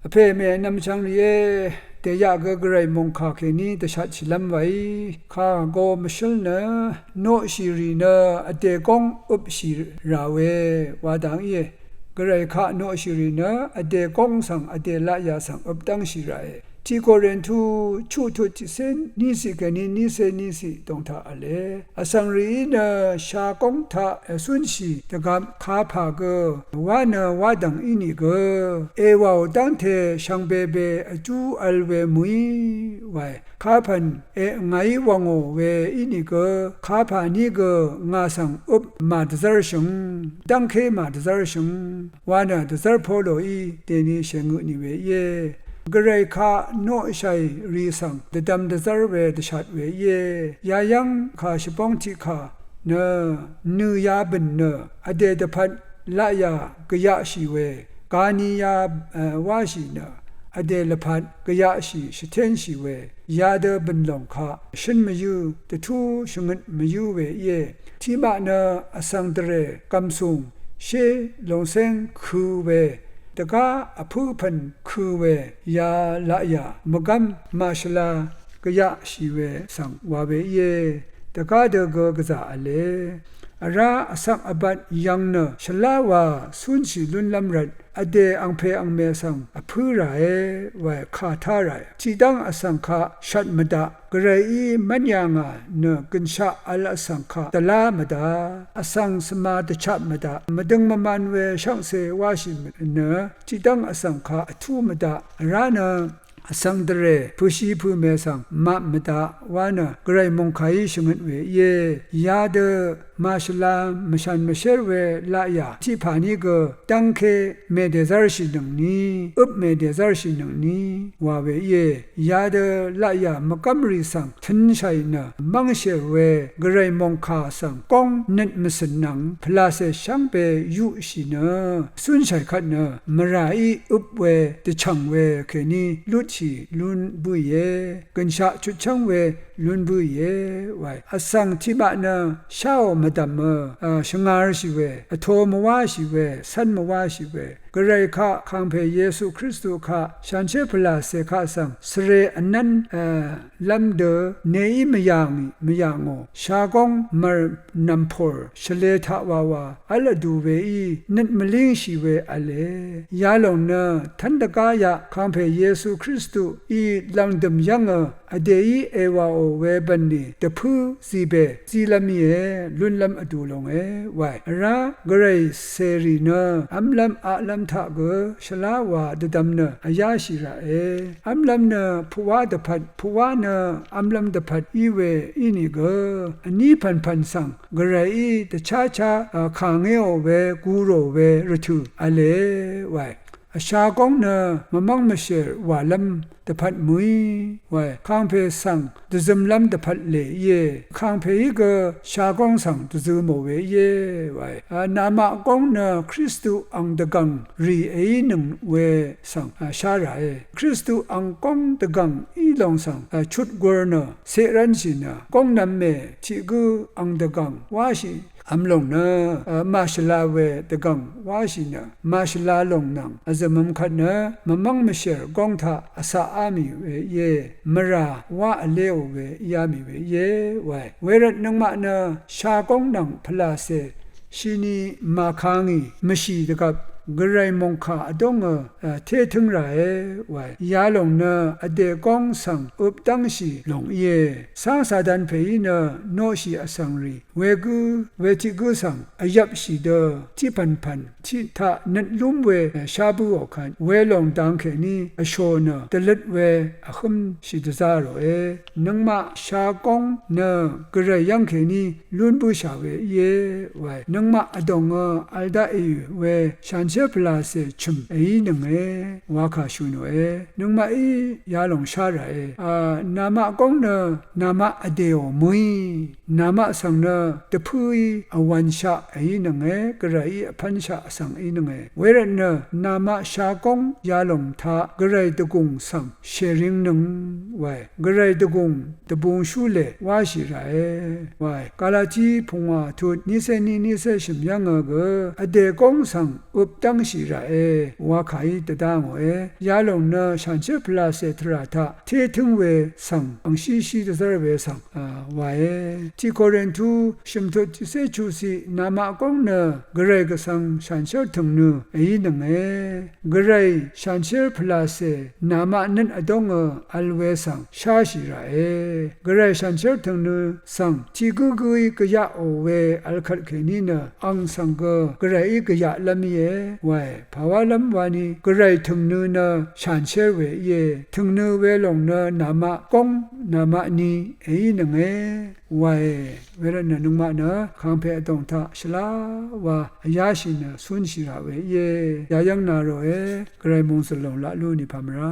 อเพเมนำชังเยเตยากกระไรมงคาเคนี้แต่ชัดชิลำไว้ข้าโกมชลเนโนชิรีเนอเตกงอุบชิราเววาดังเยกระไรข้าโนชิรีเนอเตกงสังเตละยาสังอุบตังชิราเอที่โกเรนทูชูทุจิเซนนิสิกนินิเซนิสิตงทาอเลอสังรีเนชากงทาสุนชีตะกับคาพาเกวาเนวาดังอินิเกเอวาวดังเทชังเบเบอจูอัลเวมุยไวคาพันไงวังโอเวอินิเกคาพานิเกงาสังอุบมาดซาร์ชงดังเคมาดซาร์ชงวานะดซาร์โพโลอีเตนิเชงุนิเวเยกระไรข้าโนชัยรีสังเดดัมเดซาร์เวเดชัดเวเยยายังข้าชิปองทิข้าเนนือยาบินเนอเดเดพัดละยากะยะชีเวกานิยาวาชีเนอเดลพัดกะยะชีชิเทนชีเวยาเดบินหลงข้าฉันมาอยู่ตะทูชงดมาอยู่เวเยที่มาเนอสังเดเรกัมซุงเชลงเซงคูเวตะกาอภูพันคือเวยาละยามกัมมาชลากะยะชีเวสังวาเวเยตะกาเดกกะซาอเลอราอสังอบัดยังเนชลาวาสุนชีลุนลำรัดอเดอังเพอังเมสังอภูราเอวะคาทารายจีดังอสังคาชัดมดากระไรมันยังเนกินชาอัลอสังคาตลามดาอสังสมาตชับมดามดึงมมันเวช่างเสวาชิมเนจีดังอสังคาทูมดาราเนอสังเดเรผู้ชีผู้เมสังมะมดาวานะกระไรมงคายชงเวเยยาเดมาชลามชันมเชรเวละยาที่ผานี้ก็ตั้งเคเมเดซาร์ชินงนี้อุบเมเดซาร์ชินงนี้วาเวเยยาเดละยามกัมริสังทันชัยนะมังเชรเวกระไรมงคาสังกองนัดมสนังพลาเซชังเปยุชินะสุนชัยขัดนะมรายอุบเวตชังเวเคนี้ลุชีลุนบุเยกันชะชุดชังเวลุนบุเยไวอสังทิบะนะชาวมดามชงาร์ชิเวอโทมวาชิเวสันมวาชิเวกระไรข้าคังเพเยซูคริสต์ข้าฉันเชพลาเสข้าสังสเรอนันลัมเดเนยมยังโอชากงมารนัมพอร์ชเลทาวาวาอัลดูเวอีนัดมลิงชิเวอเลยาลงเนทันตกายะคังเพเยซูคริสต์อีลังดมยังอเดยเอวาโอเวบันนีตะพูซีเบซีลามีเอลุนลัมอดูลงไวรากระไรเซรีเนอัมลัมอาลัมทะเกชลาวาดดัมเนอายาชิราเออัมลัมเนผู้ว่าดพัดผู้ว่าเนอัมลัมดพัดอีเวอินิเกอันนี้พันสังกระไรตะชาขางเอโอเวกูโรเวรทูอเลไวอาชากงเนมมังมเชรวาลัมตะพัดมุยไว้ข้างเพสังตะซึมลัมตะพัดเลเยข้างเพอีกชากงสังตะซึมเวเยไว้นามะกงเนคริสตุอังตะกังรีเอนึงเวสังชาราเอคริสตุอังกงตะกังอีลองสังชุดกวเนเซรันชินะกงนัมเมชิกุอังตะกังวาชิอัมลงนะมาชลาเวตะกังวาชินะมาชลาลงนังอาจจะมั่งขัดนะมังมเชรกองทาอาสาอามีเวเยมราวาเลวเวยามีเวเยไวเวรนังมานะชากงนังพลาเซชินีมาคางีมชีตะกับกระไรมงคาดงเทถึงไรไว้ยาลงเนอเดกองสังอุบตังชีลงเยสางสาดันเพยเนโนชีอสังรีเวทิกุสังอยับชีเดที่พันที่ทะนัดลุ่มเวชาบูออกขันเวลงดังแค่นี้อโชเนตลัดเวอคุมชีดซาโรนังมาชากงเนกระไรยังแค่นี้ลุนบูชาเวเยไว้นังมาอดงอัลดาเอเวฉันเชพลาเซชุมไอหนึ่งวาคาชูโนนึงมาอียาลงชาระนามะกงเนนามะอเดโอมุยนามะสังเนตะพุยอวันชาไอหนึ่งกระไรพันชาสังไอหนึ่งเวรเนนามะชากงยาลงทากระไรตะกุงสังเชริงหนึ่งไว้กระไรตะกุงตะบุงชูเลวาชิระไว้กาลาจีพงวาทุนิเซชิมยังอเดกงสังอุบ ตั้งสีระว่าขายตะดางยาลงนะฉันเชื่อพลาเสตราทะเทถึงเวสังอังชีตะเสรเวสังว่าที่โครินทูชิมทุติเสชูสีนามะกงเนกระไรก็สังฉันเชื่อถึงนูหนึ่งกระไรฉันเชื่อพลาเสนามะนั้นอดงอัลเวสังชาชีระกระไรฉันเชื่อถึงนูสังที่กุยกยะโอเวอัลคัดเขนีนะอังสังกระไรกยะลำเยว่าภาวะลำวานีกระไรถึงนูนะฉันเชื่อเวถึงนูเวลงนะนามะกงนามะนี้หนึ่งว่าเวลาหนึ่งมานะข้างเพอตรงท่าชลาว่ายาชินะสุนชิระเวยายังนาโรกระไรมงสลงละลูนิพามรา